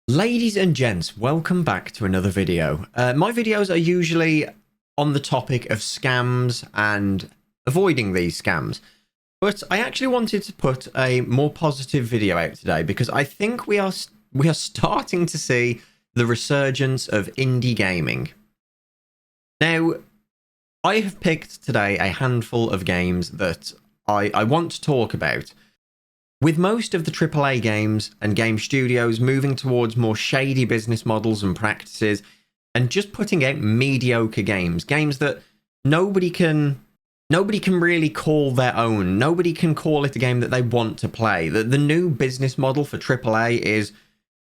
Ladies and gents, welcome back to another video. My videos are usually on the topic of scams and avoiding these scams, but I actually wanted to put a more positive video out today because I think we are starting to see the resurgence of indie gaming. Now, I have picked today a handful of games that I want to talk about. With most of the AAA games and game studios moving towards more shady business models and practices, and just putting out mediocre games that nobody can really call their own. Nobody can call it a game that they want to play. The new business model for AAA is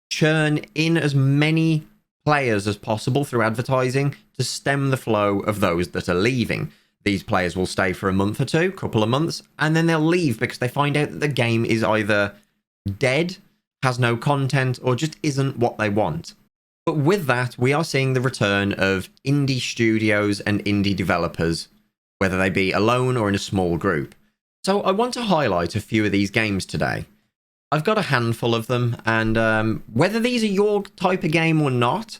churn in as many players as possible through advertising to stem the flow of those that are leaving. These players will stay for a month or two, couple of months, and then they'll leave because they find out that the game is either dead, has no content, or just isn't what they want. But with that, we are seeing the return of indie studios and indie developers, whether they be alone or in a small group. So I want to highlight a few of these games today. I've got a handful of them, and whether these are your type of game or not,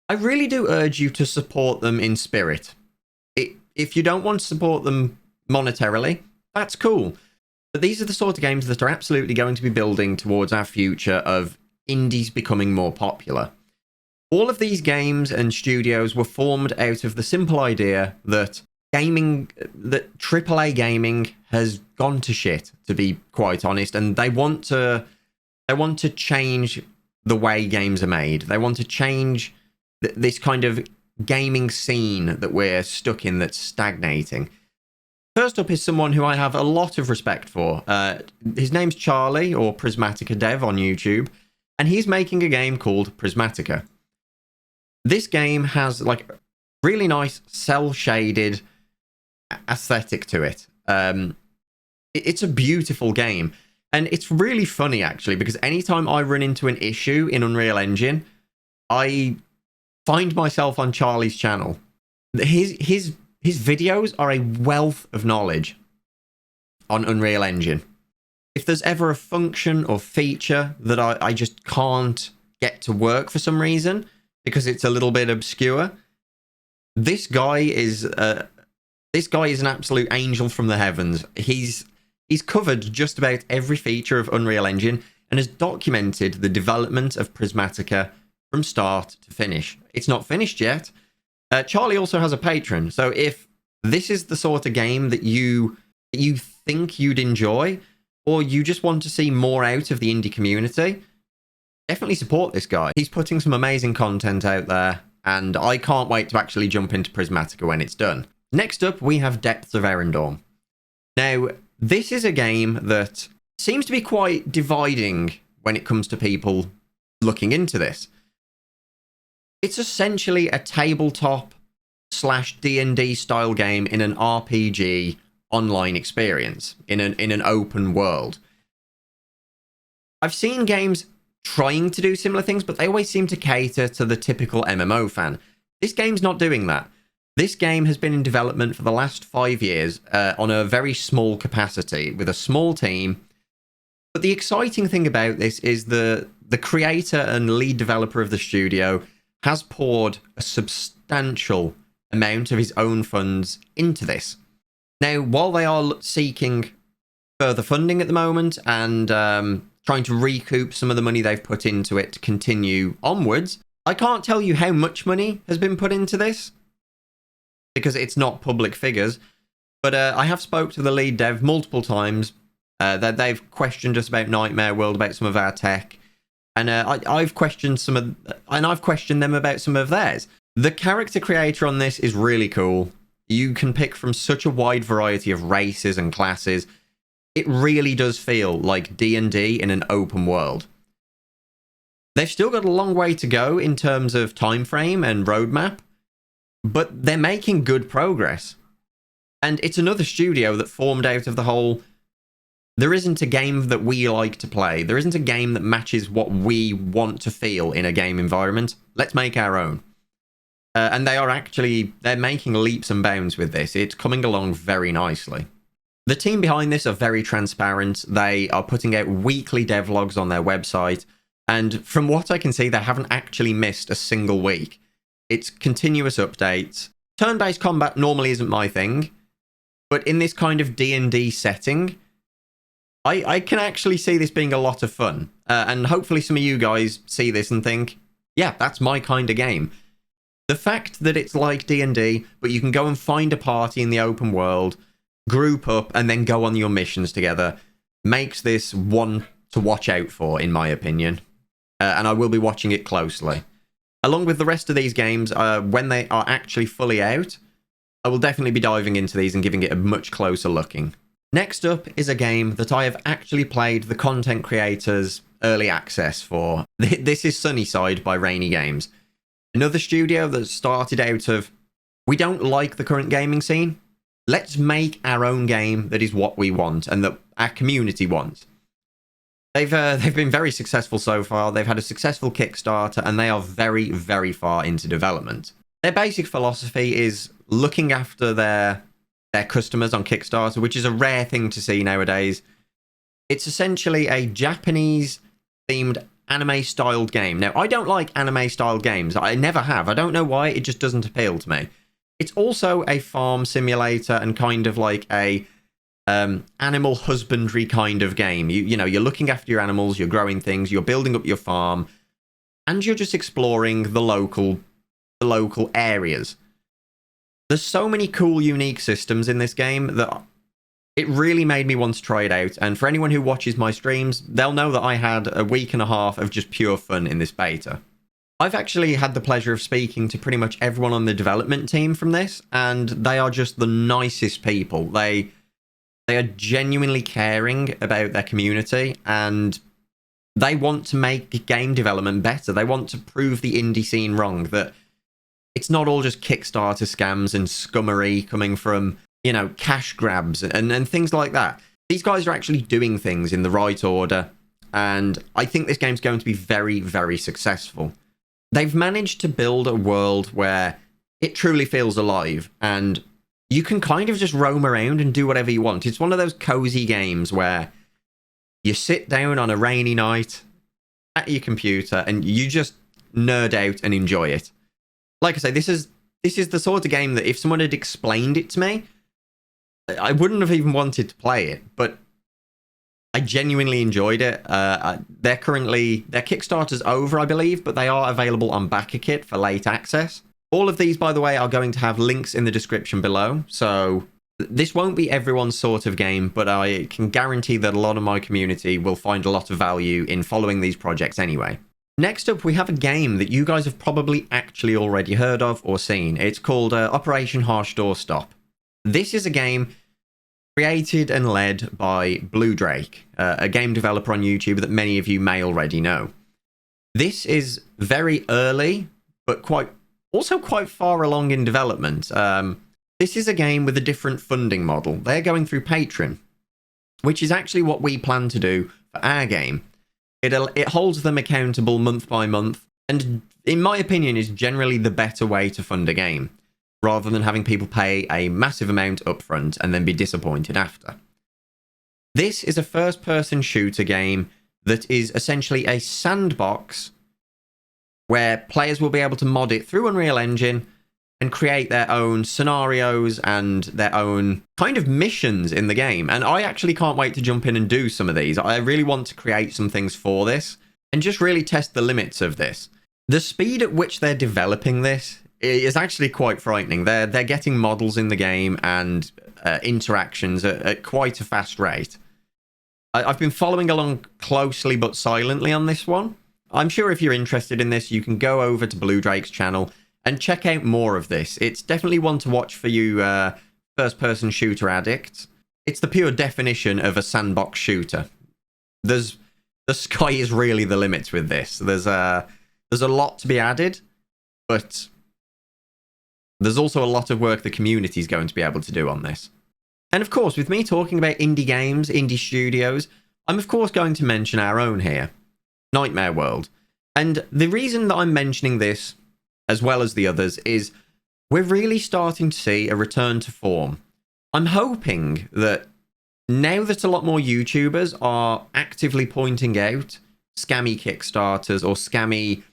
I really do urge you to support them in spirit. If you don't want to support them monetarily, that's cool. But these are the sort of games that are absolutely going to be building towards our future of indies becoming more popular. All of these games and studios were formed out of the simple idea that AAA gaming has gone to shit, to be quite honest, and they want to change the way games are made. They want to change this kind of gaming scene that we're stuck in that's stagnating. First up is someone who I have a lot of respect for. His name's Charlie, or Prismatica Dev on YouTube, and he's making a game called Prismatica. This game has like really nice cel-shaded aesthetic to it. It's a beautiful game, and it's really funny actually, because anytime I run into an issue in Unreal Engine, I find myself on Charlie's channel. His videos are a wealth of knowledge on Unreal Engine. If there's ever a function or feature that I just can't get to work for some reason because it's a little bit obscure, this guy is an absolute angel from the heavens. He's covered just about every feature of Unreal Engine and has documented the development of Prismatica from start to finish. It's not finished yet. Charlie also has a Patreon, so if this is the sort of game that you think you'd enjoy, or you just want to see more out of the indie community, definitely support this guy. He's putting some amazing content out there, and I can't wait to actually jump into Prismatica when it's done. Next up, we have Depths of Erendorn. Now, this is a game that seems to be quite dividing when it comes to people looking into this. It's essentially a tabletop / D&D style game in an RPG online experience, in an open world. I've seen games trying to do similar things, but they always seem to cater to the typical MMO fan. This game's not doing that. This game has been in development for the last 5 years on a very small capacity with a small team. But the exciting thing about this is the creator and lead developer of the studio has poured a substantial amount of his own funds into this. Now, while they are seeking further funding at the moment and trying to recoup some of the money they've put into it to continue onwards, I can't tell you how much money has been put into this because it's not public figures, but I have spoke to the lead dev multiple times. That they've questioned us about Nightmare World, about some of our tech. And I've questioned I've questioned them about some of theirs. The character creator on this is really cool. You can pick from such a wide variety of races and classes. It really does feel like D&D in an open world. They've still got a long way to go in terms of time frame and roadmap, but they're making good progress. And it's another studio that formed out of the whole, there isn't a game that we like to play. There isn't a game that matches what we want to feel in a game environment. Let's make our own. And they're making leaps and bounds with this. It's coming along very nicely. The team behind this are very transparent. They are putting out weekly devlogs on their website. And from what I can see, they haven't actually missed a single week. It's continuous updates. Turn-based combat normally isn't my thing, but in this kind of D&D setting, I can actually see this being a lot of fun. And hopefully some of you guys see this and think, yeah, that's my kind of game. The fact that it's like D&D, but you can go and find a party in the open world, group up, and then go on your missions together, makes this one to watch out for, in my opinion. And I will be watching it closely. Along with the rest of these games, when they are actually fully out, I will definitely be diving into these and giving it a much closer looking. Next up is a game that I have actually played the content creators early access for. This is Sunnyside by Rainy Games. Another studio that started out of, we don't like the current gaming scene. Let's make our own game that is what we want and that our community wants. They've been very successful so far. They've had a successful Kickstarter and they are very, very far into development. Their basic philosophy is looking after their customers on Kickstarter, which is a rare thing to see nowadays. It's essentially a Japanese-themed anime-styled game. Now, I don't like anime-styled games. I never have. I don't know why. It just doesn't appeal to me. It's also a farm simulator and kind of like a animal husbandry kind of game. You know, you're looking after your animals, you're growing things, you're building up your farm, and you're just exploring the local areas. There's so many cool, unique systems in this game that it really made me want to try it out. And for anyone who watches my streams, they'll know that I had a week and a half of just pure fun in this beta. I've actually had the pleasure of speaking to pretty much everyone on the development team from this, and they are just the nicest people. They are genuinely caring about their community, and they want to make game development better. They want to prove the indie scene wrong, that it's not all just Kickstarter scams and scummery coming from, you know, cash grabs and things like that. These guys are actually doing things in the right order, and I think this game's going to be very, very successful. They've managed to build a world where it truly feels alive, and you can kind of just roam around and do whatever you want. It's one of those cozy games where you sit down on a rainy night at your computer and you just nerd out and enjoy it. Like I say, this is the sort of game that if someone had explained it to me, I wouldn't have even wanted to play it, but I genuinely enjoyed it. Their Kickstarter's over, I believe, but they are available on BackerKit for late access. All of these, by the way, are going to have links in the description below, so this won't be everyone's sort of game, but I can guarantee that a lot of my community will find a lot of value in following these projects anyway. Next up, we have a game that you guys have probably actually already heard of or seen. It's called Operation Harsh Doorstop. This is a game created and led by Blue Drake, a game developer on YouTube that many of you may already know. This is very early, but also quite far along in development. This is a game with a different funding model. They're going through Patreon, which is actually what we plan to do for our game. It holds them accountable month by month, and in my opinion is generally the better way to fund a game, rather than having people pay a massive amount upfront and then be disappointed after. This is a first-person shooter game that is essentially a sandbox where players will be able to mod it through Unreal Engine and create their own scenarios and their own kind of missions in the game. And I actually can't wait to jump in and do some of these. I really want to create some things for this and just really test the limits of this. The speed at which they're developing this is actually quite frightening. They're getting models in the game and interactions at quite a fast rate. I've been following along closely but silently on this one. I'm sure if you're interested in this, you can go over to Blue Drake's channel and check out more of this. It's definitely one to watch for you first-person shooter addicts. It's the pure definition of a sandbox shooter. The sky is really the limit with this. There's a lot to be added, but there's also a lot of work the community is going to be able to do on this. And of course, with me talking about indie games, indie studios, I'm of course going to mention our own here, Nightmare World. And the reason that I'm mentioning this, as well as the others, is we're really starting to see a return to form. I'm hoping that now that a lot more YouTubers are actively pointing out scammy Kickstarters or scammy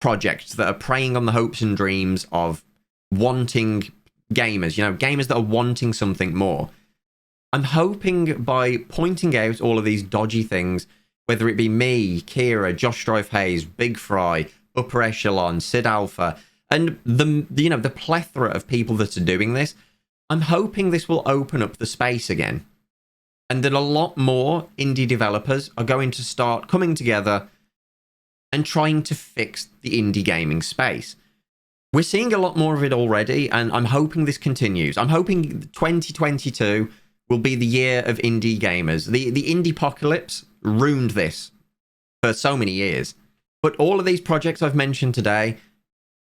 projects that are preying on the hopes and dreams of wanting gamers, gamers that are wanting something more. I'm hoping by pointing out all of these dodgy things, whether it be me, Kira, Josh Strife Hayes, Big Fry, Upper Echelon, Sid Alpha, and the plethora of people that are doing this, I'm hoping this will open up the space again. And that a lot more indie developers are going to start coming together and trying to fix the indie gaming space. We're seeing a lot more of it already, and I'm hoping this continues. I'm hoping 2022 will be the year of indie gamers. The indie apocalypse ruined this for so many years. But all of these projects I've mentioned today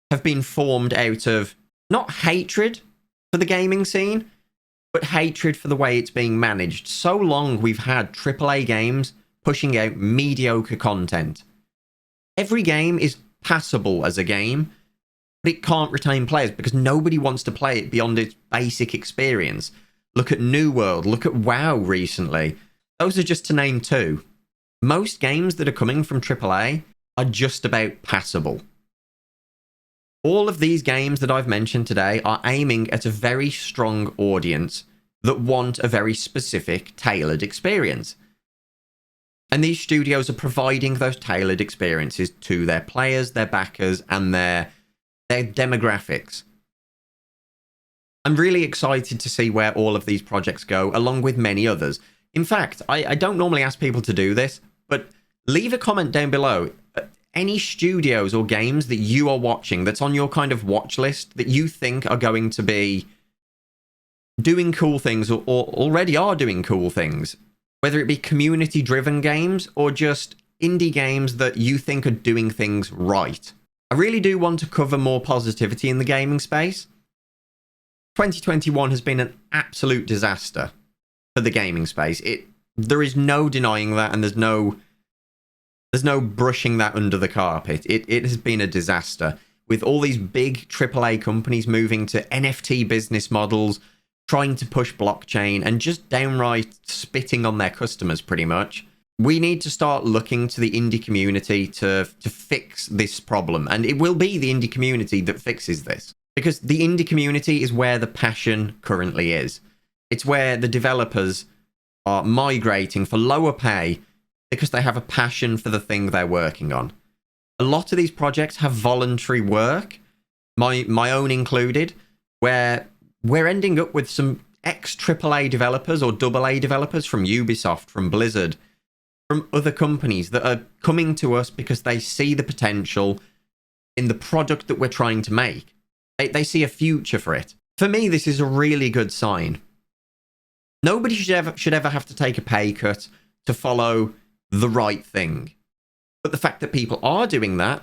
have been formed out of not hatred for the gaming scene, but hatred for the way it's being managed. So long we've had AAA games pushing out mediocre content. Every game is passable as a game, but it can't retain players because nobody wants to play it beyond its basic experience. Look at New World, look at WoW recently. Those are just to name two. Most games that are coming from AAA are just about passable. All of these games that I've mentioned today are aiming at a very strong audience that want a very specific, tailored experience. And these studios are providing those tailored experiences to their players, their backers, and their demographics. I'm really excited to see where all of these projects go, along with many others. In fact, I don't normally ask people to do this, but leave a comment down below. Any studios or games that you are watching that's on your kind of watch list that you think are going to be doing cool things or already are doing cool things, whether it be community-driven games or just indie games that you think are doing things right. I really do want to cover more positivity in the gaming space. 2021 has been an absolute disaster for the gaming space. There is no denying that, and there's no brushing that under the carpet. It has been a disaster, with all these big AAA companies moving to NFT business models, trying to push blockchain, and just downright spitting on their customers, pretty much. We need to start looking to the indie community to fix this problem, and it will be the indie community that fixes this. Because the indie community is where the passion currently is. It's where the developers are migrating for lower pay because they have a passion for the thing they're working on. A lot of these projects have voluntary work, my own included, where we're ending up with some ex-AAA developers or AA developers from Ubisoft, from Blizzard, from other companies that are coming to us because they see the potential in the product that we're trying to make. They see a future for it. For me, this is a really good sign. Nobody should ever have to take a pay cut to follow the right thing. But the fact that people are doing that,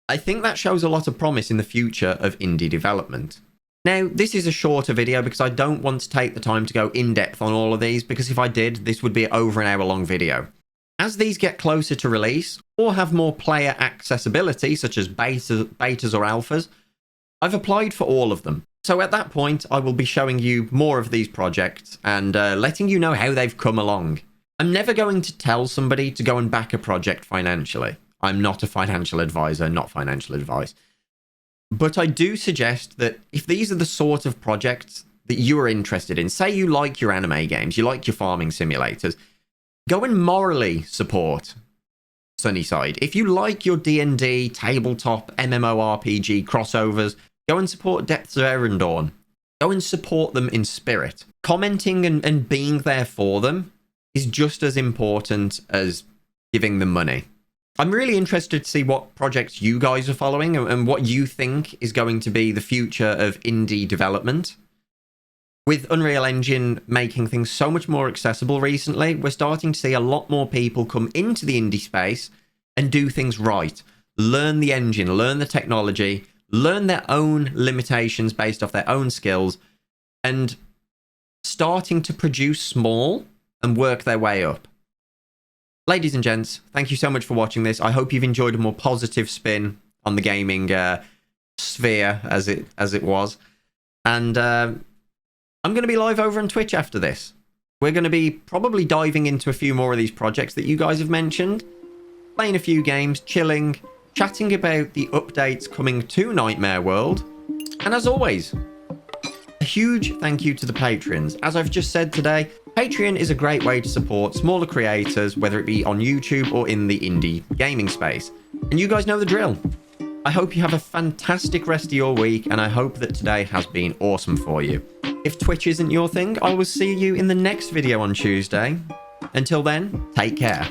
I think that shows a lot of promise in the future of indie development. Now, this is a shorter video because I don't want to take the time to go in depth on all of these, because if I did, this would be over an hour-long video. As these get closer to release, or have more player accessibility, such as betas or alphas, I've applied for all of them. So at that point, I will be showing you more of these projects and letting you know how they've come along. I'm never going to tell somebody to go and back a project financially. I'm not a financial advisor, not financial advice. But I do suggest that if these are the sort of projects that you are interested in, say you like your anime games, you like your farming simulators, go and morally support Sunnyside. If you like your D&D, tabletop, MMORPG crossovers, go and support Depths of Erendorn. Go and support them in spirit. Commenting and being there for them is just as important as giving them money. I'm really interested to see what projects you guys are following and what you think is going to be the future of indie development. With Unreal Engine making things so much more accessible recently, we're starting to see a lot more people come into the indie space and do things right. Learn the engine, learn the technology, learn their own limitations based off their own skills, and starting to produce small and work their way up. Ladies and gents, thank you so much for watching this. I hope you've enjoyed a more positive spin on the gaming sphere as it was. And I'm going to be live over on Twitch after this. We're going to be probably diving into a few more of these projects that you guys have mentioned. playing a few games, chilling, chatting about the updates coming to Nightmare World. And as always, a huge thank you to the patrons. As I've just said today, Patreon is a great way to support smaller creators, whether it be on YouTube or in the indie gaming space. And you guys know the drill. I hope you have a fantastic rest of your week, and I hope that today has been awesome for you. If Twitch isn't your thing, I will see you in the next video on Tuesday. Until then, take care.